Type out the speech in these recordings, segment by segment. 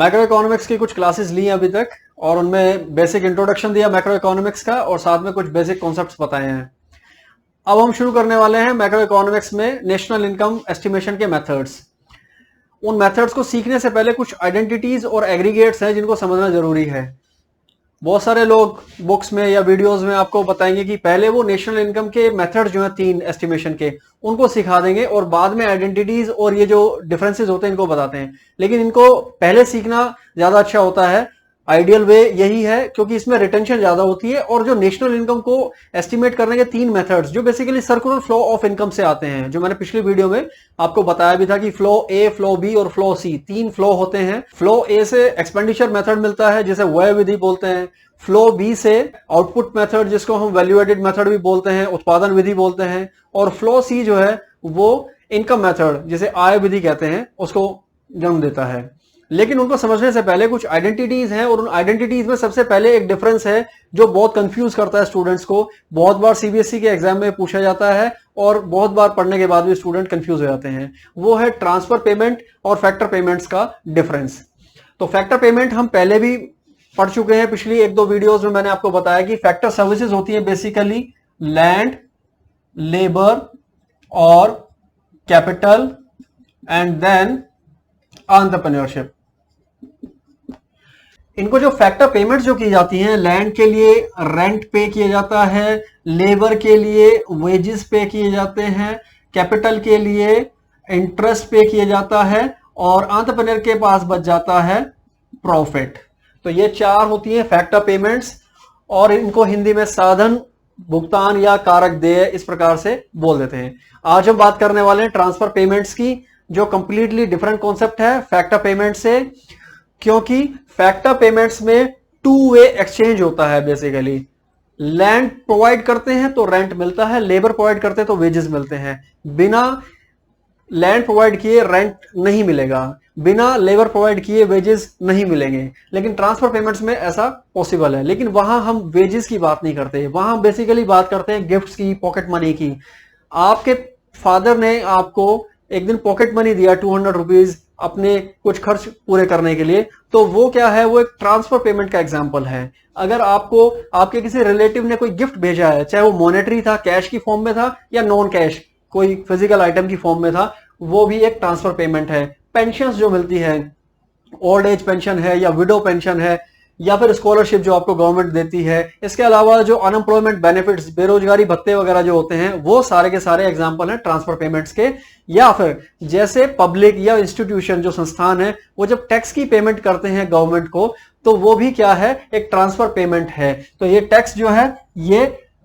Macro economics की कुछ classes ली हैं अभी तक और उनमें बेसिक इंट्रोडक्शन दिया मैक्रो इकोनॉमिक्स का और साथ में कुछ बेसिक कॉन्सेप्ट्स बताए हैं। अब हम शुरू करने वाले हैं मैक्रो इकोनॉमिक्स में नेशनल इनकम एस्टिमेशन के मेथड्स। उन मेथड्स को सीखने से पहले कुछ आइडेंटिटीज और एग्रीगेट्स हैं जिनको समझना जरूरी है। बहुत सारे लोग बुक्स में या वीडियोस में आपको बताएंगे कि पहले वो नेशनल इनकम के मेथड जो हैं 3 एस्टिमेशन के उनको सिखा देंगे और बाद में आइडेंटिटीज और ये जो डिफरेंसेस होते हैं इनको बताते हैं, लेकिन इनको पहले सीखना ज्यादा अच्छा होता है। आइडियल वे यही है क्योंकि इसमें रिटेंशन ज्यादा होती है। और जो नेशनल इनकम को एस्टिमेट करने के 3 मेथड्स जो basically circular flow of income से आते हैं, जो मैंने पिछली वीडियो में आपको बताया भी था कि फ्लो ए, फ्लो बी और फ्लो सी 3 फ्लो होते हैं। फ्लो ए से एक्सपेंडिचर मेथड मिलता है जिसे व्यय विधि बोलते हैं। फ्लो बी से आउटपुट मेथड जिसको हम वैल्यू एडेड मेथड भी बोलते हैं, उत्पादन विधि बोलते हैं। और फ्लो सी जो है वो इनकम मेथड जिसे आय विधि कहते हैं उसको जन्म देता है। लेकिन उनको समझने से पहले कुछ आइडेंटिटीज हैं और उन आइडेंटिटीज में सबसे पहले एक डिफरेंस है जो बहुत कंफ्यूज करता है स्टूडेंट्स को। बहुत बार सीबीएसई के एग्जाम में पूछा जाता है और बहुत बार पढ़ने के बाद भी स्टूडेंट कंफ्यूज हो जाते हैं। वो है ट्रांसफर पेमेंट और फैक्टर पेमेंट्स का डिफरेंस। तो फैक्टर पेमेंट हम पहले भी पढ़ चुके हैं, पिछली 1-2 वीडियोस में मैंने आपको बताया कि फैक्टर सर्विसेज होती है बेसिकली लैंड, लेबर और कैपिटल एंड देन एंटरप्रेन्योरशिप। इनको जो फैक्टर पेमेंट्स जो की जाती हैं, लैंड के लिए रेंट पे किया जाता है, लेबर के लिए वेजेस पे किए जाते हैं, कैपिटल के लिए इंटरेस्ट पे किया जाता है और एंटरप्रेन्योर के पास बच जाता है प्रॉफिट। तो ये 4 होती हैं फैक्टर पेमेंट्स और इनको हिंदी में साधन, भुगतान या कारक देय इस प्रकार से बोल देते हैं। आज हम बात करने वाले हैं ट्रांसफर पेमेंट्स की, जो कंप्लीटली डिफरेंट कॉन्सेप्ट है फैक्टर पेमेंट से, क्योंकि फैक्टर पेमेंट्स में 2 वे एक्सचेंज होता है। बेसिकली लैंड प्रोवाइड करते हैं तो रेंट मिलता है, लेबर प्रोवाइड करते हैं तो वेजेस मिलते हैं। बिना लैंड प्रोवाइड किए रेंट नहीं मिलेगा, बिना लेबर प्रोवाइड किए वेजेस नहीं मिलेंगे। लेकिन ट्रांसफर पेमेंट्स में ऐसा पॉसिबल है, लेकिन वहां हम वेजेस की बात नहीं करते, वहां बेसिकली बात करते हैं गिफ्ट्स की, पॉकेट मनी की। आपके फादर ने आपको एक दिन पॉकेट मनी दिया 200 रुपीज अपने कुछ खर्च पूरे करने के लिए, तो वो क्या है, वो एक ट्रांसफर पेमेंट का एग्जांपल है। अगर आपको आपके किसी रिलेटिव ने कोई गिफ्ट भेजा है, चाहे वो मॉनेटरी था, कैश की फॉर्म में था या नॉन कैश कोई फिजिकल आइटम की फॉर्म में था, वो भी एक ट्रांसफर पेमेंट है। पेंशन जो मिलती है, ओल्ड एज पेंशन है या विडो पेंशन है या फिर स्कॉलरशिप जो आपको गवर्नमेंट देती है, इसके अलावा जो अनएम्प्लॉयमेंट बेनिफिट्स, बेरोजगारी भत्ते वगैरह जो होते हैं, वो सारे के सारे एग्जांपल हैं ट्रांसफर पेमेंट्स के। या फिर जैसे पब्लिक या इंस्टीट्यूशन जो संस्थान है वो जब टैक्स की पेमेंट करते हैं गवर्नमेंट को, तो वो भी क्या है, एक ट्रांसफर पेमेंट है। तो ये टैक्स जो है ये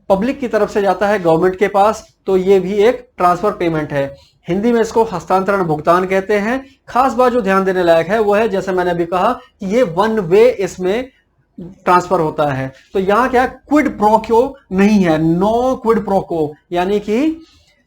पब्लिक की तरफ से जाता है गवर्नमेंट के पास, तो ये भी एक ट्रांसफर पेमेंट है। हिंदी में इसको हस्तांतरण भुगतान कहते हैं। खास बात जो ध्यान देने लायक है वो है, जैसे मैंने अभी कहा कि ये 1 वे इसमें ट्रांसफर होता है। तो यहां क्या क्विड प्रो क्यो नहीं है, नो क्विड प्रो को, यानी कि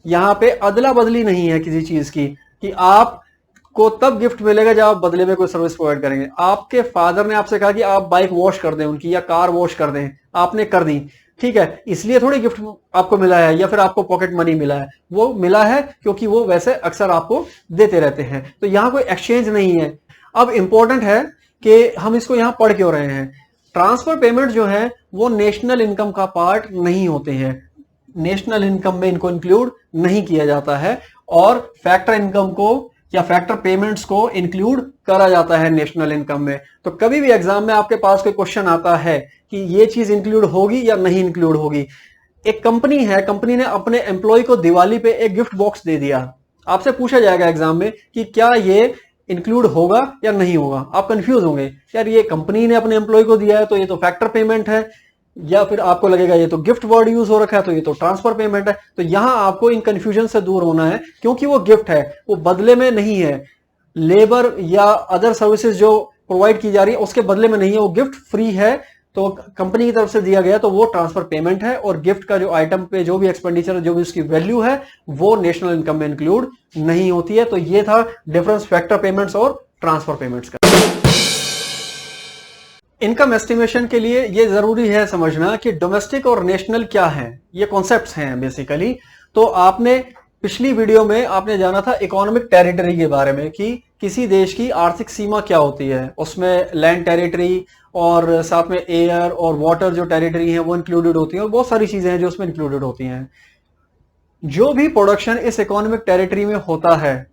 यहां पे अदला बदली नहीं है किसी चीज की कि आपको तब गिफ्ट मिलेगा जब आप बदले में कोई सर्विस प्रोवाइड करेंगे। आपके फादर ने आपसे कहा कि आप बाइक वॉश कर दें उनकी या कार वॉश कर दें, आपने कर दी, ठीक है, इसलिए थोड़ी गिफ्ट आपको मिला है या फिर आपको पॉकेट मनी मिला है, वो मिला है क्योंकि वो वैसे अक्सर आपको देते रहते हैं। तो यहां कोई एक्सचेंज नहीं है। अब इंपॉर्टेंट है कि हम इसको यहां पढ़ क्यों रहे हैं। ट्रांसफर पेमेंट जो है वो नेशनल इनकम का पार्ट नहीं होते हैं, नेशनल इनकम में इनको इंक्लूड नहीं किया जाता है और फैक्टर इनकम को या फैक्टर पेमेंट्स को इंक्लूड करा जाता है नेशनल इनकम में। तो कभी भी एग्जाम में आपके पास कोई क्वेश्चन आता है कि ये चीज इंक्लूड होगी या नहीं इंक्लूड होगी। एक कंपनी है, कंपनी ने अपने एम्प्लॉय को दिवाली पे एक गिफ्ट बॉक्स दे दिया, आपसे पूछा जाएगा एग्जाम में कि क्या ये इंक्लूड होगा या नहीं होगा। आप कंफ्यूज होंगे, यार ये कंपनी ने अपने एम्प्लॉय को दिया है तो ये तो फैक्टर पेमेंट है, या फिर आपको लगेगा ये तो गिफ्ट वर्ड यूज हो रखा है तो ये तो ट्रांसफर पेमेंट है। तो यहां आपको इन कंफ्यूजन से दूर होना है, क्योंकि वो गिफ्ट है, वो बदले में नहीं है। लेबर या अदर सर्विसेज जो प्रोवाइड की जा रही है उसके बदले में नहीं है, वो गिफ्ट फ्री है, तो कंपनी की तरफ से दिया गया तो वो ट्रांसफर पेमेंट है। और गिफ्ट का जो आइटम पे जो भी एक्सपेंडिचर, जो भी उसकी वैल्यू है, वो नेशनल इनकम में इंक्लूड नहीं होती है। तो ये था डिफरेंस फैक्टर पेमेंट्स और ट्रांसफर पेमेंट्स का। इनकम एस्टिमेशन के लिए ये जरूरी है समझना कि डोमेस्टिक और नेशनल क्या है, ये कॉन्सेप्ट्स हैं बेसिकली। तो आपने पिछली वीडियो में आपने जाना था इकोनॉमिक टेरिटरी के बारे में कि किसी देश की आर्थिक सीमा क्या होती है, उसमें लैंड टेरिटरी और साथ में एयर और वाटर जो टेरिटरी है वो इंक्लूडेड होती है, और बहुत सारी चीजें हैं जो उसमें इंक्लूडेड होती हैं। जो भी प्रोडक्शन इस इकोनॉमिक टेरिटरी में होता है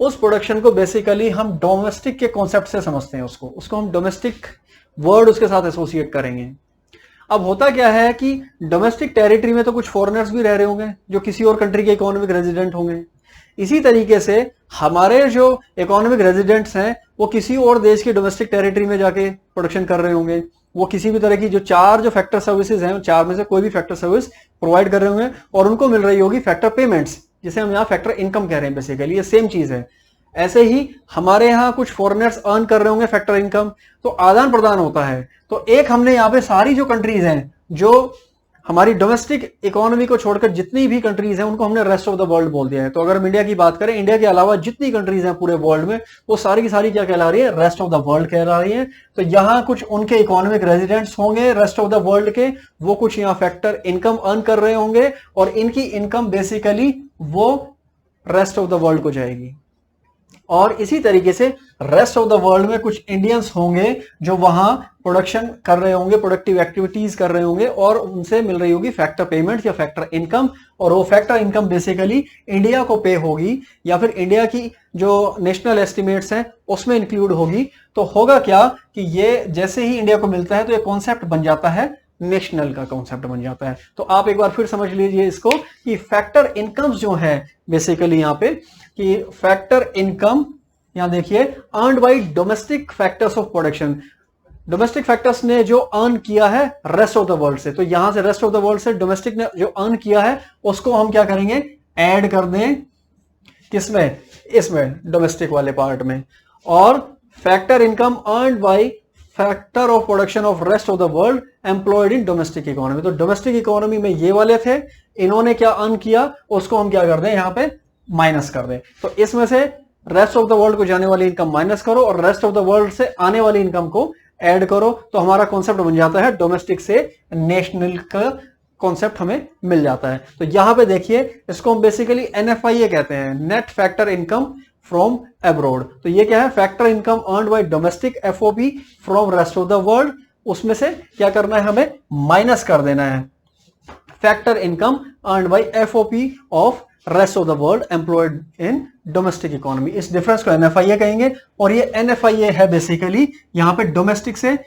उस प्रोडक्शन को बेसिकली हम डोमेस्टिक के कॉन्सेप्ट से समझते हैं, उसको हम डोमेस्टिक वर्ड उसके साथ एसोसिएट करेंगे। अब होता क्या है कि डोमेस्टिक टेरिटरी में तो कुछ फॉरेनर्स भी रह रहे होंगे जो किसी और कंट्री के इकोनॉमिक रेजिडेंट होंगे। इसी तरीके से हमारे जो इकोनॉमिक रेजिडेंट्स हैं वो किसी और देश की डोमेस्टिक टेरिटरी में जाके प्रोडक्शन कर रहे होंगे, वो किसी भी तरह की जो चार जो फैक्टर सर्विसेज हैं, चार में से कोई भी फैक्टर सर्विस प्रोवाइड कर रहे होंगे और उनको मिल रही होगी फैक्टर पेमेंट्स, जिसे हम यहाँ फैक्टर इनकम कह रहे हैं। बेसिकली ये सेम चीज है। ऐसे ही हमारे यहाँ कुछ फॉरेनर्स अर्न कर रहे होंगे फैक्टर इनकम, तो आदान प्रदान होता है। तो एक हमने यहाँ पे सारी जो कंट्रीज हैं जो हमारी डोमेस्टिक इकोनॉमी को छोड़कर जितनी भी कंट्रीज हैं उनको हमने रेस्ट ऑफ द वर्ल्ड बोल दिया है। तो अगर हम इंडिया की बात करें, इंडिया के अलावा जितनी कंट्रीज हैं पूरे वर्ल्ड में वो सारी की सारी क्या कहला रही है, रेस्ट ऑफ द वर्ल्ड कहला रही है। तो यहाँ कुछ उनके इकोनॉमिक रेजिडेंट्स होंगे रेस्ट ऑफ द वर्ल्ड के, वो कुछ यहाँ फैक्टर इनकम अर्न कर रहे होंगे और इनकी इनकम बेसिकली वो रेस्ट ऑफ द वर्ल्ड को जाएगी। और इसी तरीके से रेस्ट ऑफ द वर्ल्ड में कुछ इंडियंस होंगे जो वहां प्रोडक्शन कर रहे होंगे, प्रोडक्टिव एक्टिविटीज कर रहे होंगे और उनसे मिल रही होगी फैक्टर पेमेंट या फैक्टर इनकम, और वो फैक्टर इनकम बेसिकली इंडिया को पे होगी या फिर इंडिया की जो नेशनल एस्टिमेट्स हैं उसमें इंक्लूड होगी। तो होगा क्या कि ये जैसे ही इंडिया को मिलता है तो ये कॉन्सेप्ट बन जाता है, नेशनल का कॉन्सेप्ट बन जाता है। तो आप एक बार फिर समझ लीजिए इसको कि फैक्टर इनकम्स जो है बेसिकली यहाँ पे कि फैक्टर इनकम, यहां देखिए, earned bye domestic factors of production. Domestic factors ने जो अर्न किया है रेस्ट ऑफ द वर्ल्ड से, तो यहां से रेस्ट ऑफ द वर्ल्ड से डोमेस्टिक ने जो अर्न किया है उसको हम क्या करेंगे, ऐड कर दें किसमें, इसमें डोमेस्टिक वाले पार्ट में। और factor income earned by factor of production of rest of the world employed in domestic economy. तो डोमेस्टिक इकोनॉमी में ये वाले थे, इन्होंने क्या अर्न किया उसको हम क्या कर दें, यहां पे माइनस कर दें। तो इसमें से रेस्ट ऑफ द वर्ल्ड को जाने वाली इनकम माइनस करो और रेस्ट ऑफ द वर्ल्ड से आने वाली इनकम को ऐड करो, तो हमारा कॉन्सेप्ट बन जाता है डोमेस्टिक से नेशनल का कॉन्सेप्ट हमें मिल जाता है। तो यहां पे देखिए इसको हम बेसिकली NFIA कहते हैं, net factor income from abroad. तो ये क्या है, factor income earned bye domestic FOP from rest of the world, उसमें से क्या करना है, हमें माइनस कर देना है factor income earned bye FOP of rest of the world employed in domestic economy. इस डिफरेंस को NFIA कहेंगे और ये NFIA है बेसिकली यहाँ पे डोमेस्टिक से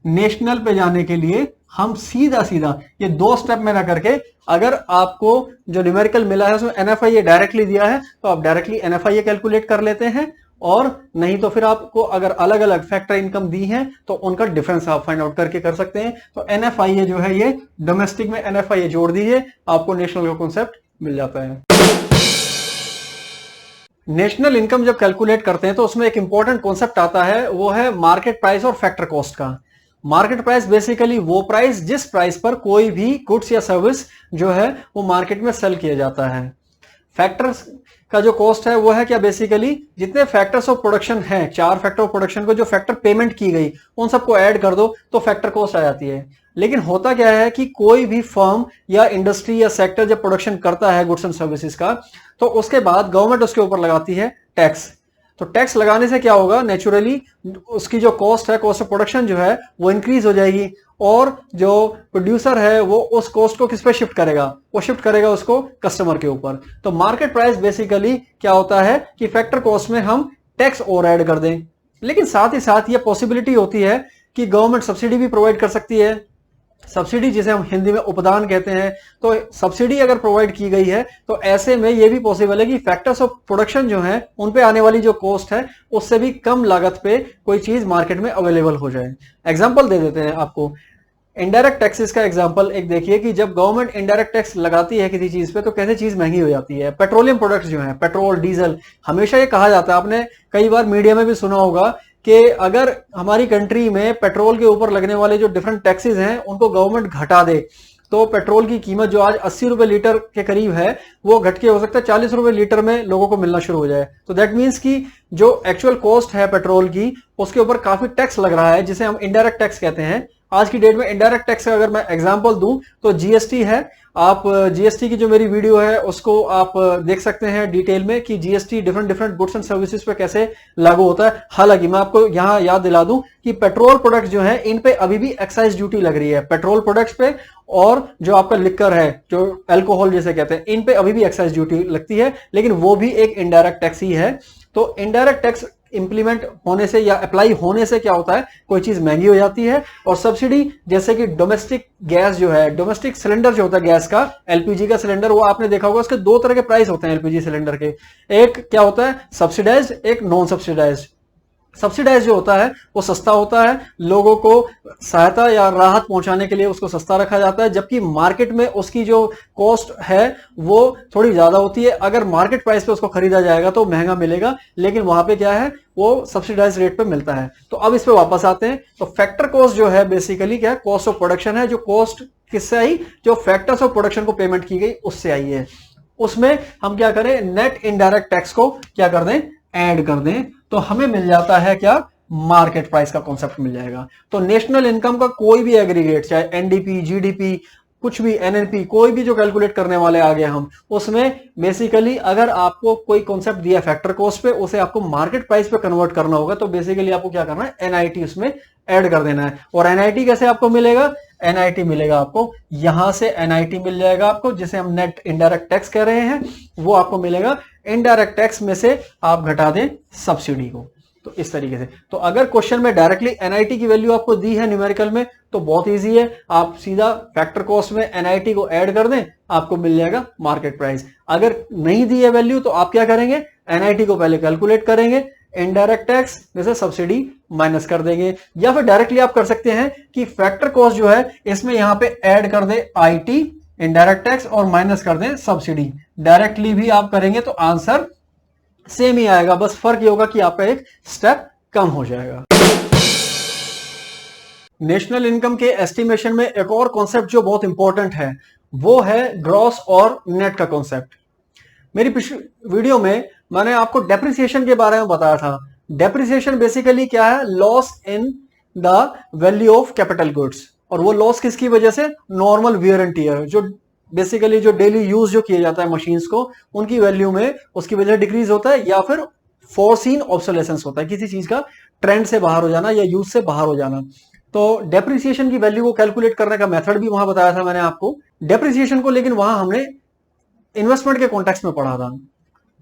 नेशनल पे जाने के लिए हम सीधा सीधा ये दो स्टेप में ना करके, अगर आपको जो न्यूमेरिकल मिला है उसमें NFIA डायरेक्टली दिया है तो आप डायरेक्टली NFIA कैलकुलेट कर लेते हैं, और नहीं तो फिर आपको अगर अलग अलग फैक्टर इनकम दी है तो उनका डिफरेंस आप फाइंड आउट करके कर सकते हैं। तो NFIA जो है ये डोमेस्टिक में NFIA जोड़ दीजिए, आपको नेशनल का कॉन्सेप्ट मिल जाता है। नेशनल इनकम जब कैलकुलेट करते हैं तो उसमें एक इंपॉर्टेंट कॉन्सेप्ट आता है, वो है मार्केट प्राइस और फैक्टर कॉस्ट का। मार्केट प्राइस बेसिकली वो प्राइस जिस प्राइस पर कोई भी गुड्स या सर्विस जो है वो मार्केट में सेल किया जाता है। फैक्टर्स का जो कॉस्ट है वो है क्या, बेसिकली जितने फैक्टर्स ऑफ प्रोडक्शन हैं, चार फैक्टर ऑफ प्रोडक्शन को जो फैक्टर पेमेंट की गई उन सबको ऐड कर दो तो फैक्टर कॉस्ट आ जाती है। लेकिन होता क्या है कि कोई भी फर्म या इंडस्ट्री या सेक्टर जब प्रोडक्शन करता है गुड्स एंड सर्विसेज का, तो उसके बाद गवर्नमेंट उसके ऊपर लगाती है टैक्स। तो टैक्स लगाने से क्या होगा, नेचुरली उसकी जो कॉस्ट है, कॉस्ट ऑफ प्रोडक्शन जो है वो इंक्रीज हो जाएगी, और जो प्रोड्यूसर है वो उस कॉस्ट को किस पे शिफ्ट करेगा, वो शिफ्ट करेगा उसको कस्टमर के ऊपर। तो मार्केट प्राइस बेसिकली क्या होता है कि फैक्टर कॉस्ट में हम टैक्स और ऐड कर दें। लेकिन साथ ही साथ ये पॉसिबिलिटी होती है कि गवर्नमेंट सब्सिडी भी प्रोवाइड कर सकती है, सब्सिडी जिसे हम हिंदी में उपदान कहते हैं। तो सब्सिडी अगर प्रोवाइड की गई है तो ऐसे में ये भी पॉसिबल है कि फैक्टर्स ऑफ प्रोडक्शन जो है उन पे आने वाली जो कॉस्ट है उससे भी कम लागत पे कोई चीज मार्केट में अवेलेबल हो जाए। एग्जांपल दे देते हैं आपको, इनडायरेक्ट टैक्सेस का एग्जांपल एक देखिए कि जब गवर्नमेंट इनडायरेक्ट टैक्स लगाती है किसी चीज पे तो कैसे चीज महंगी हो जाती है। पेट्रोलियम प्रोडक्ट्स जो है, पेट्रोल, डीजल, हमेशा ये कहा जाता है, आपने कई बार मीडिया में भी सुना होगा कि अगर हमारी कंट्री में पेट्रोल के ऊपर लगने वाले जो डिफरेंट टैक्सेस हैं उनको गवर्नमेंट घटा दे तो पेट्रोल की कीमत जो आज 80 रुपए लीटर के करीब है वो घट के हो सकता है 40 रुपए लीटर में लोगों को मिलना शुरू हो जाए। तो दैट मीन्स कि जो एक्चुअल कॉस्ट है पेट्रोल की उसके ऊपर काफी टैक्स लग रहा है, जिसे हम इनडायरेक्ट टैक्स कहते हैं। आज की डेट में इनडायरेक्ट टैक्स का अगर मैं एग्जांपल दूं तो जीएसटी है, आप जीएसटी की जो मेरी वीडियो है उसको आप देख सकते हैं डिटेल में कि GST different different goods and services पे कैसे लागू होता है। हालांकि मैं आपको यहां याद दिला दूं कि पेट्रोल प्रोडक्ट्स जो है इन पे अभी भी एक्साइज ड्यूटी लग रही है, पेट्रोल प्रोडक्ट्स पे, और जो आपका लिकर है, जो अल्कोहल जैसे कहते हैं, इन पे अभी भी एक्साइज ड्यूटी लगती है, लेकिन वो भी एक इनडायरेक्ट टैक्स ही है। तो इनडायरेक्ट टैक्स इंप्लीमेंट होने से या अप्लाई होने से क्या होता है, कोई चीज महंगी हो जाती है। और सब्सिडी जैसे कि डोमेस्टिक गैस जो है, डोमेस्टिक सिलेंडर जो होता है गैस का, एलपीजी का सिलेंडर, वो आपने देखा होगा उसके दो तरह के प्राइस होते हैं एलपीजी सिलेंडर के। एक क्या होता है सब्सिडाइज्ड, एक नॉन सब्सिडाइज्ड। सब्सिडाइज जो होता है वो सस्ता होता है, लोगों को सहायता या राहत पहुंचाने के लिए उसको सस्ता रखा जाता है, जबकि मार्केट में उसकी जो कॉस्ट है वो थोड़ी ज्यादा होती है। अगर मार्केट प्राइस पे उसको खरीदा जाएगा तो महंगा मिलेगा, लेकिन वहां पे क्या है, वो सब्सिडाइज रेट पे मिलता है। तो अब इस पे वापस आते हैं। तो फैक्टर कॉस्ट जो है बेसिकली क्या है, कॉस्ट ऑफ प्रोडक्शन है, जो कॉस्ट किससे आई, जो फैक्टर्स ऑफ प्रोडक्शन को पेमेंट की गई उससे आई है। उसमें हम क्या करें, नेट इनडायरेक्ट टैक्स को क्या कर दें, ऐड कर दें, तो हमें मिल जाता है क्या, मार्केट प्राइस का कॉन्सेप्ट मिल जाएगा। तो नेशनल इनकम का कोई भी एग्रीगेट, चाहे एनडीपी, जीडीपी, कुछ भी, एनएनपी, कोई भी जो कैलकुलेट करने वाले आ गए हम, उसमें बेसिकली अगर आपको कोई कॉन्सेप्ट दिया फैक्टर कॉस्ट पे, उसे आपको मार्केट प्राइस पे कन्वर्ट करना होगा। तो बेसिकली आपको क्या करना है, एनआईटी उसमें ऐड कर देना है। और एनआईटी कैसे आपको मिलेगा, एनआईटी मिलेगा आपको यहां से, एनआईटी मिल जाएगा आपको, जिसे हम नेट इनडायरेक्ट टैक्स कह रहे हैं, वो आपको मिलेगा। इनडायरेक्ट टैक्स में से आप घटा दें सब्सिडी को, तो इस तरीके से। तो अगर क्वेश्चन में डायरेक्टली एनआईटी की वैल्यू आपको दी है न्यूमेरिकल में, तो बहुत इजी है, आप सीधा फैक्टर कॉस्ट में एनआईटी को ऐड कर दें, आपको मिल जाएगा मार्केट प्राइस। अगर नहीं दी है वैल्यू तो आप क्या करेंगे, एनआईटी को पहले कैलकुलेट करेंगे, इनडायरेक्ट टैक्स में से सब्सिडी माइनस कर देंगे, या फिर डायरेक्टली आप कर सकते हैं कि फैक्टर कॉस्ट जो है इसमें यहां पे ऐड कर दे आईटी, इनडायरेक्ट टैक्स, और माइनस कर दें सब्सिडी। डायरेक्टली भी आप करेंगे तो आंसर सेम ही आएगा, बस फर्क ये होगा कि आपका एक स्टेप कम हो जाएगा। नेशनल इनकम के एस्टिमेशन में एक और कॉन्सेप्ट जो बहुत इंपॉर्टेंट है वो है ग्रॉस और नेट का कॉन्सेप्ट। मेरी पिछली वीडियो में मैंने आपको डेप्रिसिएशन के बारे में बताया था। डेप्रिसिएशन बेसिकली क्या है, loss in the value of capital goods, और वो लॉस किसकी वजह से, नॉर्मल वियर एंड टियर, जो बेसिकली जो डेली यूज जो किया जाता है मशीन्स को, उनकी वैल्यू में उसकी वजह डिक्रीज होता है, या फिर फोरसीन ऑब्सोलेसेंस होता है, किसी चीज का ट्रेंड से बाहर हो जाना या यूज से बाहर हो जाना। तो डेप्रिसिएशन की वैल्यू को कैलकुलेट करने का मेथड भी वहां बताया था मैंने आपको डेप्रिसिएशन को, लेकिन वहां हमने इन्वेस्टमेंट के कॉन्टेक्स्ट में पढ़ा था।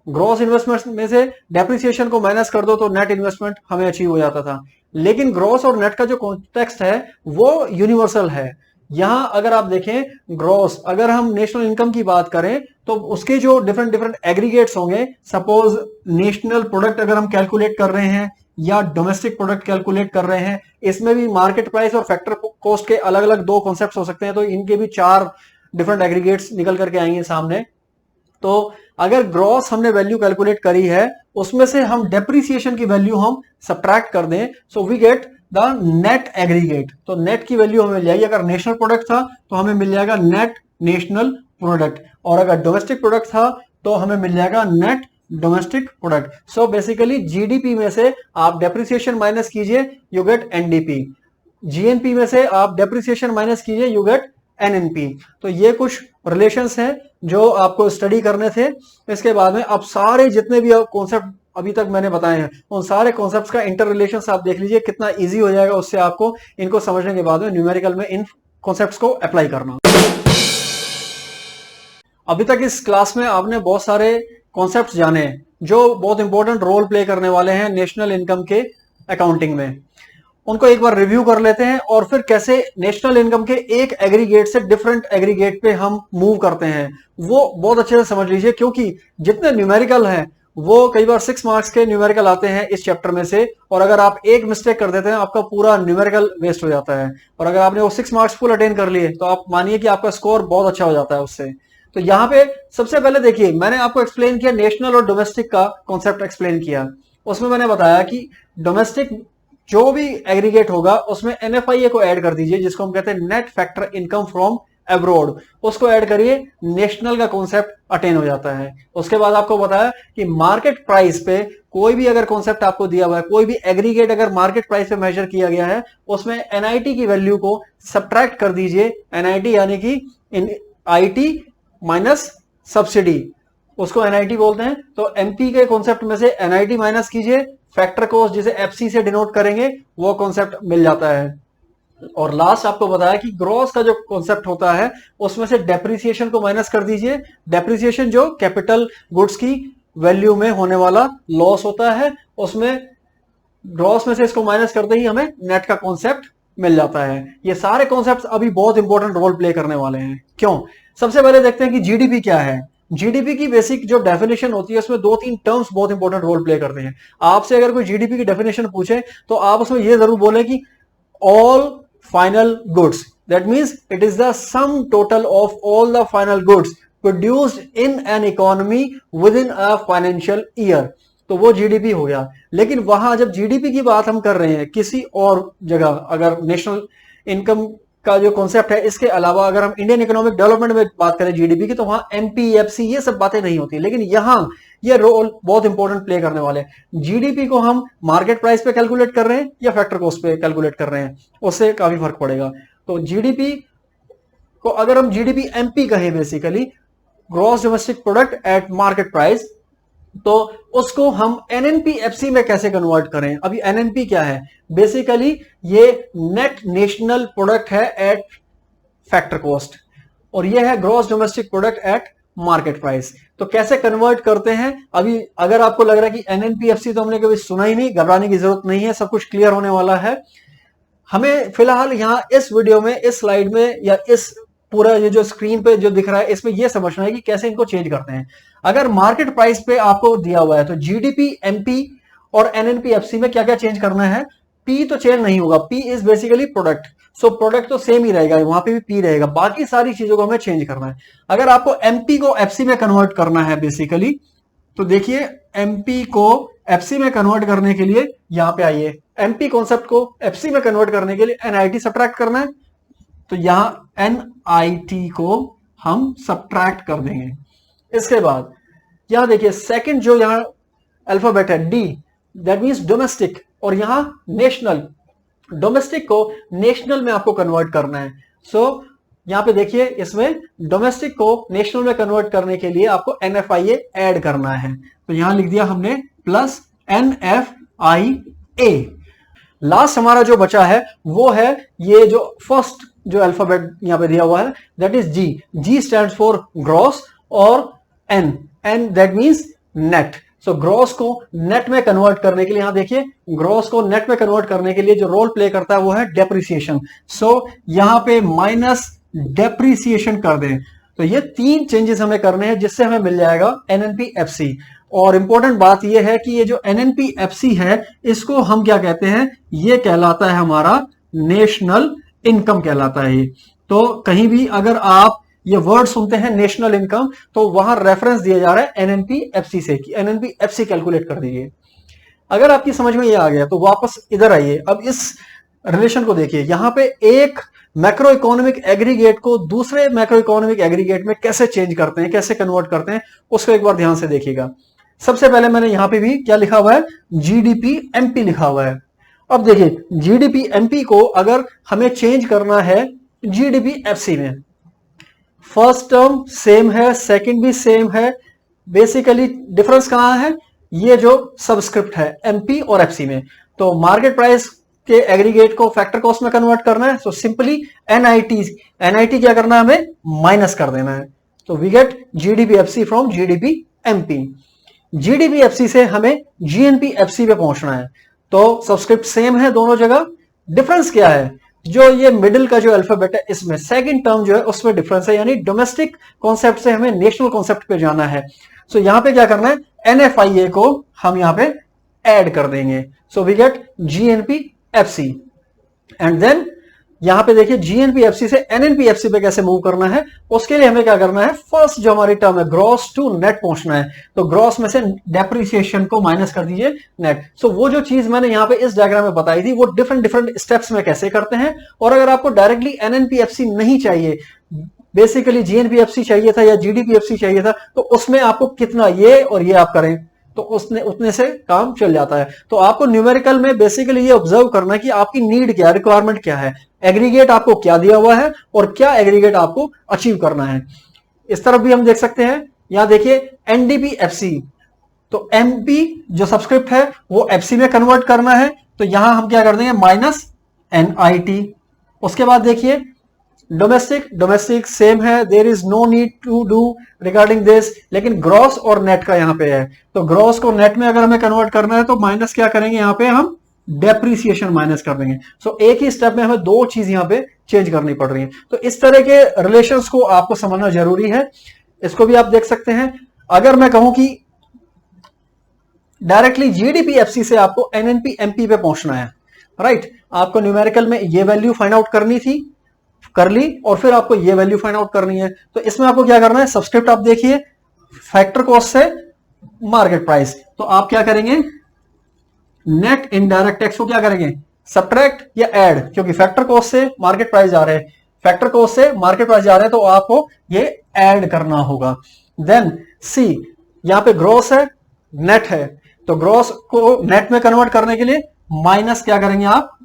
ग्रॉस इन्वेस्टमेंट में से डेप्रिसिएशन को माइनस कर दो तो नेट इन्वेस्टमेंट हमें अचीव हो जाता था। लेकिन ग्रॉस और नेट का जो कॉन्टेक्स्ट है वो यूनिवर्सल है। यहां अगर आप देखें ग्रॉस, अगर हम नेशनल इनकम की बात करें तो उसके जो डिफरेंट डिफरेंट एग्रीगेट्स होंगे, सपोज नेशनल प्रोडक्ट अगर हम कैलकुलेट कर रहे हैं या डोमेस्टिक प्रोडक्ट कैलकुलेट कर रहे हैं, इसमें भी मार्केट प्राइस और फैक्टर कॉस्ट के अलग अलग दो कॉन्सेप्ट्स हो सकते हैं, तो इनके भी 4 डिफरेंट एग्रीगेट्स निकल करके आएंगे सामने। तो अगर ग्रॉस हमने वैल्यू कैलकुलेट करी है, उसमें से हम डेप्रिसिएशन की वैल्यू हम सब्ट्रैक्ट कर दें, so we get the net aggregate. तो नेट की वैल्यू हमें मिल जाएगी, अगर नेशनल प्रोडक्ट था तो हमें मिल जाएगा नेट नेशनल प्रोडक्ट, और अगर डोमेस्टिक प्रोडक्ट था तो हमें मिल जाएगा net domestic product. So basically GDP में से आप डेप्रिसिएशन माइनस कीजिए, यू गेट एनडीपी। जीएनपी में से आप डेप्रिसिएशन माइनस कीजिए, यू गेट एनएनपी। तो ये कुछ रिलेशंस हैं जो आपको स्टडी करने थे। इसके बाद में अब सारे जितने भी कॉन्सेप्ट अभी तक मैंने बताए हैं, उन सारे कॉन्सेप्ट्स का इंटर रिलेशंस आप देख लीजिए, कितना इजी हो जाएगा उससे आपको इनको समझने के बाद में न्यूमेरिकल में इन कॉन्सेप्ट्स को अप्लाई करना। अभी तक इस क्लास में आपने बहुत सारे कॉन्सेप्ट्स जाने जो बहुत इंपॉर्टेंट रोल प्ले करने वाले हैं नेशनल इनकम के अकाउंटिंग में। उनको एक बार रिव्यू कर लेते हैं और फिर कैसे नेशनल इनकम के एक एग्रीगेट से डिफरेंट एग्रीगेट पे हम मूव करते हैं, वो बहुत अच्छे से समझ लीजिए, क्योंकि जितने न्यूमेरिकल हैं वो कई बार 6 मार्क्स के न्यूमेरिकल आते हैं इस चैप्टर में से, और अगर आप एक मिस्टेक कर देते हैं आपका पूरा न्यूमेरिकल वेस्ट हो जाता है, और अगर आपने वो 6 मार्क्स फुल अटेन कर लिए तो आप मानिए कि आपका स्कोर बहुत अच्छा हो जाता है उससे। तो यहाँ पे सबसे पहले देखिए, मैंने आपको एक्सप्लेन किया नेशनल और डोमेस्टिक का कॉन्सेप्ट एक्सप्लेन किया। उसमें मैंने बताया कि डोमेस्टिक जो भी एग्रीगेट होगा उसमें एनएफआईए को ऐड कर दीजिए, जिसको हम कहते हैं net factor income from abroad, उसको ऐड करिए, नेशनल का कॉन्सेप्ट अटेन हो जाता है। उसके बाद आपको बताया कि मार्केट प्राइस पे कोई भी अगर कॉन्सेप्ट आपको दिया हुआ है, कोई भी एग्रीगेट अगर मार्केट प्राइस पे मेजर किया गया है, उसमें एनआईटी की वैल्यू को सब्ट्रैक्ट कर दीजिए। एनआईटी यानी कि आईटी माइनस सब्सिडी, उसको एनआईटी बोलते हैं। तो एमपी के कॉन्सेप्ट में से एनआईटी माइनस कीजिए, फैक्टर कॉस्ट जिसे एफसी से डिनोट करेंगे वो कॉन्सेप्ट मिल जाता है। और लास्ट आपको बताया कि ग्रॉस का जो कॉन्सेप्ट होता है उसमें से डेप्रिसिएशन को माइनस कर दीजिए। डेप्रिसिएशन जो कैपिटल गुड्स की वैल्यू में होने वाला लॉस होता है, उसमें ग्रॉस में से इसको माइनस करते ही हमें नेट का कॉन्सेप्ट मिल जाता है। ये सारे कॉन्सेप्ट्स अभी बहुत इंपॉर्टेंट रोल प्ले करने वाले हैं। क्यों? सबसे पहले देखते हैं कि जीडीपी क्या है। जीडीपी की बेसिक जो डेफिनेशन होती है उसमें 2-3 टर्म्स बहुत इंपॉर्टेंट रोल प्ले करते हैं। आपसे अगर कोई जीडीपी की डेफिनेशन पूछे तो आप उसमें यह जरूर बोले कि all final goods, that means it is the sum total of all the final goods produced in an economy with in a financial year, तो वो जीडीपी हो गया। लेकिन वहां जब जीडीपी की बात हम कर रहे हैं किसी और जगह, अगर नेशनल इनकम का जो कॉन्सेप्ट है इसके अलावा अगर हम इंडियन इकोनॉमिक डेवलपमेंट में बात करें जीडीपी की, तो वहां एमपीएफसी ये सब बातें नहीं होती। लेकिन यहां ये रोल बहुत इंपॉर्टेंट प्ले करने वाले हैं। जीडीपी को हम मार्केट प्राइस पे कैलकुलेट कर रहे हैं या फैक्टर कॉस्ट पे कैलकुलेट कर रहे हैं, उससे काफी फर्क पड़ेगा। तो जीडीपी को अगर हम जीडीपी एमपी कहें, basically gross domestic product at market price, तो उसको हम एनएनपीएफसी में कैसे कन्वर्ट करें। अभी एनएनपी क्या है? बेसिकली ये नेट नेशनल प्रोडक्ट है एट फैक्टर कॉस्ट, और ये है gross domestic product at market price. तो कैसे कन्वर्ट करते हैं? अभी अगर आपको लग रहा है कि एनएनपीएफसी तो हमने कभी सुना ही नहीं, घबराने की जरूरत नहीं है, सब कुछ क्लियर होने वाला है। हमें फिलहाल यहां इस वीडियो में, इस स्लाइड में या इस पूरा ये जो स्क्रीन पे जो दिख रहा है इसमें ये समझना है कि कैसे इनको चेंज करते हैं। अगर मार्केट प्राइस पे आपको दिया हुआ है तो जीडीपी, एमपी और एनएनपीएफसी में क्या क्या चेंज करना है? पी तो चेंज नहीं होगा, P is basically product, so product तो सेम ही रहेगा, वहां पे भी पी रहेगा, बाकी सारी चीजों को हमें चेंज करना है। अगर आपको एमपी को एफसी में कन्वर्ट करना है बेसिकली, तो देखिए एमपी को एफसी में कन्वर्ट करने के लिए यहां पे आइए, एमपी कॉन्सेप्ट को एफसी में कन्वर्ट करने के लिए एनआईटी सब्ट्रैक्ट करना है, तो यहां एनआईटी को हम सब्ट्रैक्ट कर देंगे। इसके बाद यहां देखिए सेकंड जो यहां अल्फाबेट है डी, दैट मींस डोमेस्टिक, और यहां नेशनल, डोमेस्टिक को नेशनल में आपको कन्वर्ट करना है। सो यहां पे देखिए इसमें डोमेस्टिक को नेशनल में कन्वर्ट करने के लिए आपको एनएफआईए ऐड करना है, तो यहां लिख दिया हमने प्लस एनएफआईए। लास्ट हमारा जो बचा है वो है ये जो फर्स्ट जो अल्फाबेट यहां पे दिया हुआ है, that is G. G stands for gross, और N, N that means net. So gross को नेट में कन्वर्ट करने के लिए यहां देखिए, ग्रॉस को नेट में कन्वर्ट करने के लिए जो रोल प्ले करता है वो है डेप्रिसिएशन। सो यहां पे माइनस डेप्रिसिएशन कर दें, तो ये 3 चेंजेस हमें करने हैं जिससे हमें मिल जाएगा एनएनपीएफसी। और इंपॉर्टेंट बात यह है कि ये जो एनएनपीएफसी है इसको हम क्या कहते हैं? ये कहलाता है हमारा नेशनल इनकम कहलाता है। तो कहीं भी अगर आप ये वर्ड सुनते हैं नेशनल इनकम, तो वहां रेफरेंस दिया जा रहा है एनएनपीएफसी से कि एनएनपीएफसी कैलकुलेट कर दीजिए। अगर आपकी समझ में ये आ गया तो वापस इधर आइए, अब इस रिलेशन को देखिए। यहां पे एक मैक्रो इकोनॉमिक एग्रीगेट को दूसरे मैक्रो इकोनॉमिक एग्रीगेट में कैसे चेंज करते हैं, कैसे कन्वर्ट करते हैं, उसको एक बार ध्यान से देखिएगा। सबसे पहले मैंने यहां पे भी क्या लिखा हुआ है? जीडीपी एमपी लिखा हुआ है। अब देखिए जीडीपी एमपी को अगर हमें चेंज करना है जीडीपी एफसी में, फर्स्ट टर्म सेम है, सेकंड भी सेम है, बेसिकली डिफरेंस कहां है? ये जो सबस्क्रिप्ट है एमपी और एफसी में। तो मार्केट प्राइस के एग्रीगेट को फैक्टर कॉस्ट में कन्वर्ट करना है, सो सिंपली एनआईटी क्या करना है? हमें माइनस कर देना है। तो we get GDP FC from GDP MP. GDP FC से हमें जीएनपी एफसी पे पहुंचना है, तो सबस्क्रिप्ट सेम है दोनों जगह। डिफरेंस क्या है? जो ये मिडिल का जो अल्फाबेट है इसमें सेकंड टर्म जो है उसमें डिफरेंस है, यानी डोमेस्टिक कॉन्सेप्ट से हमें नेशनल कॉन्सेप्ट पे जाना है। सो यहां पे क्या करना है? एनएफआईए को हम यहां पे ऐड कर देंगे, so we get GNP FC. And then यहां पे देखिए जीएनपीएफसी से एनएनपीएफसी पे कैसे मूव करना है, उसके लिए हमें क्या करना है? फर्स्ट जो हमारी टर्म है ग्रॉस टू नेट पहुंचना है, तो ग्रॉस में से डेप्रिसिएशन को माइनस कर दीजिए नेट। सो वो जो चीज मैंने यहां पे इस डायग्राम में बताई थी वो डिफरेंट स्टेप्स में कैसे करते हैं। और अगर आपको डायरेक्टली एनएनपीएफसी नहीं चाहिए, बेसिकली जीएनपीएफसी चाहिए था या जीडीपीएफसी चाहिए था, तो उसमें आपको कितना ये और ये आप करें तो उतने से काम चल जाता है। तो आपको न्यूमेरिकल में बेसिकली ये ऑब्जर्व करना है कि आपकी नीड क्या है, रिक्वायरमेंट क्या है। एग्रीगेट आपको क्या दिया हुआ है और क्या एग्रीगेट आपको अचीव करना है। इस तरफ भी हम देख सकते हैं, यहां देखिए एनडीपीएफसी, तो एमपी जो सब्सक्रिप्ट है वो एफसी में कन्वर्ट करना है, तो यहां हम क्या कर देंगे माइनस एनआईटी। उसके बाद देखिए डोमेस्टिक सेम है, there is no need to do regarding this, लेकिन ग्रॉस और नेट का यहां पे है, तो ग्रॉस को नेट में अगर हमें कन्वर्ट करना है तो माइनस क्या करेंगे, यहां पे हम डेप्रीसिएशन माइनस कर देंगे। सो एक ही स्टेप में हमें दो चीज यहां पे चेंज करनी पड़ रही है। तो इस तरह के रिलेशंस को आपको समझना जरूरी है। इसको भी आप देख सकते हैं, अगर मैं कहूं कि डायरेक्टली जीडीपीएफसी से आपको एनएनपी एमपी पे पहुंचना है, राइट, आपको न्यूमेरिकल में ये वैल्यू फाइंड आउट करनी थी, कर ली, और फिर आपको ये वैल्यू फाइंड आउट करनी है। तो इसमें आपको क्या करना है, सब्सक्रिप्ट आप देखिए फैक्टर कॉस्ट से मार्केट प्राइस, तो आप क्या करेंगे नेट इनडायरेक्ट टैक्स को क्या करेंगे सब्ट्रैक्ट या ऐड, क्योंकि फैक्टर कॉस्ट से मार्केट प्राइस जा रहे हैं, फैक्टर कॉस्ट से मार्केट प्राइस जा रहे हैं, तो आपको ये ऐड करना होगा। देन सी, यहां पे ग्रॉस है नेट है, तो ग्रॉस को नेट में कन्वर्ट करने के लिए माइनस क्या करेंगे आप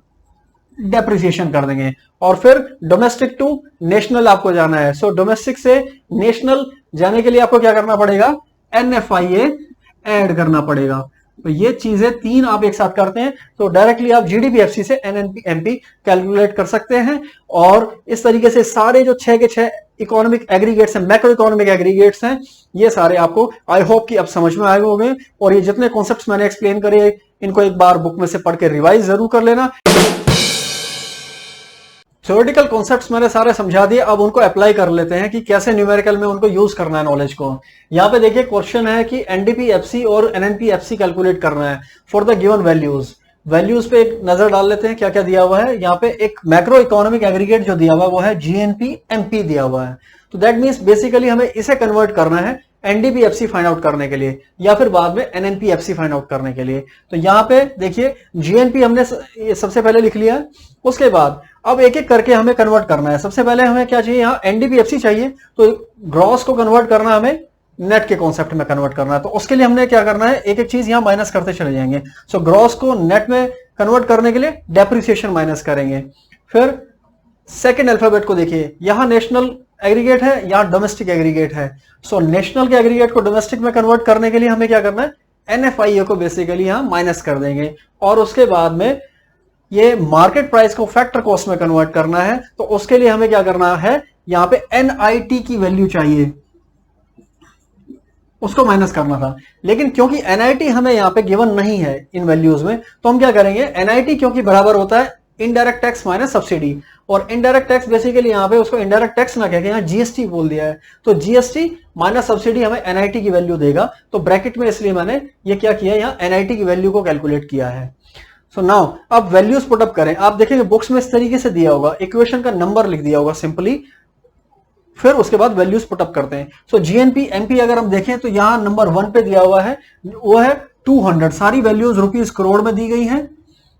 डेप्रिसिएशन कर देंगे, और फिर डोमेस्टिक टू नेशनल आपको जाना है। सो डोमेस्टिक से नेशनल जाने के लिए आपको क्या करना पड़ेगा, एनएफआईए ऐड करना पड़ेगा। तो ये चीजें तीन आप एक साथ करते हैं तो डायरेक्टली आप जीडीपीएफसी से एनएनपी एमपी कैलकुलेट कर सकते हैं। और इस तरीके से सारे जो 6 के 6 इकोनॉमिक एग्रीगेट्स हैं, मैक्रो इकोनॉमिक एग्रीगेट्स हैं, ये सारे आपको आई होप कि अब समझ में आए होंगे। और ये जितने कॉन्सेप्ट्स मैंने एक्सप्लेन करे इनको एक बार बुक में से पढ़ के रिवाइज जरूर कर लेना। थ्योरेटिकल कॉन्सेप्ट्स मैंने सारे समझा दिए, अब उनको अप्लाई कर लेते हैं कि कैसे न्यूमेरिकल में उनको यूज करना है नॉलेज को। यहाँ पे देखिए क्वेश्चन है कि एनडीपीएफसी और एनएनपीएफसी कैलकुलेट करना है for the given values. Values पे एक नजर डाल लेते हैं क्या क्या दिया हुआ है। यहाँ पे एक मैक्रो इकोनॉमिक एग्रीगेट जो दिया हुआ है वो है जीएनपी एमपी दिया हुआ है, तो दैट मीन्स बेसिकली हमें इसे कन्वर्ट करना है एनडीपीएफसी फाइंड आउट करने के लिए या फिर बाद में एनएनपीएफसी फाइंड आउट करने के लिए। तो यहाँ पे देखिए जीएनपी हमने सबसे पहले लिख लिया, उसके बाद अब एक एक करके हमें कन्वर्ट करना है। सबसे पहले हमें क्या चाहिए, यहाँ एनडीपीएफसी चाहिए, तो ग्रॉस को कन्वर्ट करना हमें नेट के कॉन्सेप्ट में कन्वर्ट करना है। तो उसके लिए हमने क्या करना है, एक एक चीज यहाँ माइनस करते चले जाएंगे। सो ग्रॉस को नेट में कन्वर्ट करने के लिए डेप्रिसिएशन माइनस करेंगे। फिर सेकेंड अल्फाबेट को देखिए, यहाँ नेशनल एग्रीगेट है, यहाँ डोमेस्टिक एग्रीगेट है। सो नेशनल के एग्रीगेट को डोमेस्टिक में कन्वर्ट करने के लिए हमें क्या करना है, एनएफआईए को बेसिकली यहाँ माइनस कर देंगे। और उसके बाद में ये मार्केट प्राइस को फैक्टर कॉस्ट में कन्वर्ट करना है, तो उसके लिए हमें क्या करना है, यहाँ पे एनआईटी की वैल्यू चाहिए, उसको माइनस करना था। लेकिन क्योंकि एनआईटी हमें यहाँ पे गिवन नहीं है इन वैल्यूज में, तो हम क्या करेंगे, एनआईटी क्योंकि बराबर होता है इनडायरेक्ट टैक्स माइनस सब्सिडी, और इनडायरेक्ट टैक्स बेसिकली यहाँ पे उसको इनडायरेक्ट टैक्स ना कह के यहाँ जीएसटी बोल दिया है, तो जीएसटी माइनस सब्सिडी हमें एनआईटी की वैल्यू देगा। तो ब्रैकेट में इसलिए मैंने ये क्या किया, यहाँ एनआईटी की वैल्यू को कैलकुलेट किया है। सो नाउ अब वैल्यूज पुटअप करें। आप देखेंगे बुक्स में इस तरीके से दिया होगा, इक्वेशन का नंबर लिख दिया होगा सिंपली, फिर उसके बाद वैल्यूज पुटअप करते हैं। सो जीएनपी एमपी अगर हम देखें तो यहाँ नंबर 1 पे दिया हुआ है, वो है 200, सारी वैल्यूज रुपीज करोड़ में दी गई हैं।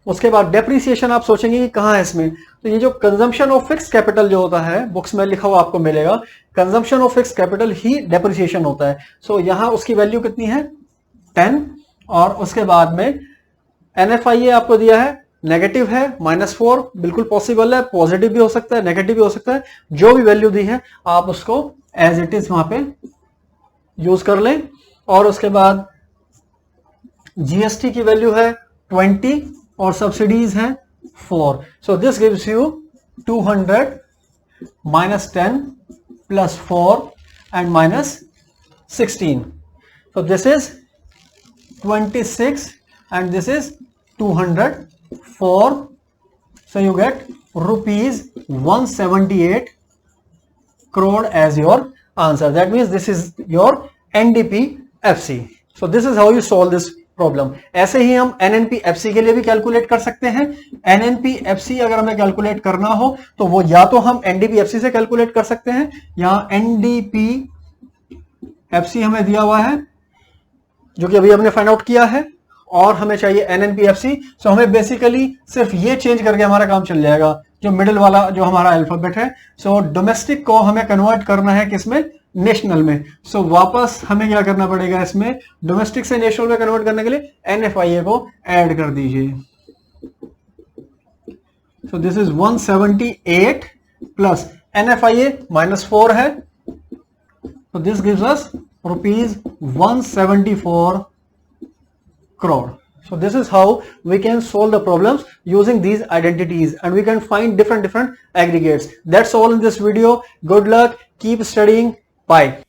उसके बाद डेप्रिसिएशन आप सोचेंगे कि कहाँ है इसमें, तो ये जो कंजम्पशन ऑफ फिक्स कैपिटल जो होता है बुक्स में लिखा हुआ आपको मिलेगा, consumption of fix capital he depreciation होता है। सो यहाँ उसकी वैल्यू कितनी है 10, और उसके बाद में एनएफआईए आपको दिया है नेगेटिव है -4, बिल्कुल पॉसिबल है, पॉजिटिव भी हो सकता है नेगेटिव भी हो सकता है, जो भी वैल्यू दी है आप उसको एज इट इज वहां पे यूज कर लें। और उसके बाद जीएसटी की वैल्यू है 20 और सब्सिडीज हैं 4। So this gives you 200 -10 +4 and -16. So this is 26 and this is 204. So you get rupees 178 crore as your answer. That means this is your NDPFC. So this is how you solve this problem. ऐसे ही हम एनएनपीएफसी के लिए भी calculate कर सकते हैं। एनएनपीएफसी अगर हमें कैलकुलेट करना हो तो वो या तो हम एनडीपीएफसी से कैलकुलेट कर सकते हैं, यहां एनडीपीएफसी हमें दिया हुआ है जो कि अभी हमने फाइंड आउट किया है, और हमें चाहिए एनएनपीएफसी। सो हमें बेसिकली सिर्फ ये चेंज करके हमारा काम चल जाएगा, जो मिडिल वाला जो हमारा अल्फाबेट है। सो डोमेस्टिक को हमें कन्वर्ट करना है किसमें, नेशनल में। सो वापस हमें क्या करना पड़ेगा, इसमें डोमेस्टिक से नेशनल में कन्वर्ट करने के लिए एनएफआईए को ऐड कर दीजिए। So this is 178 plus NFIA -4 है, so this gives us rupees 174 crore. So this is how we can solve the problems using these identities, and we can find different aggregates. That's all in this video. Good luck, keep studying, bye.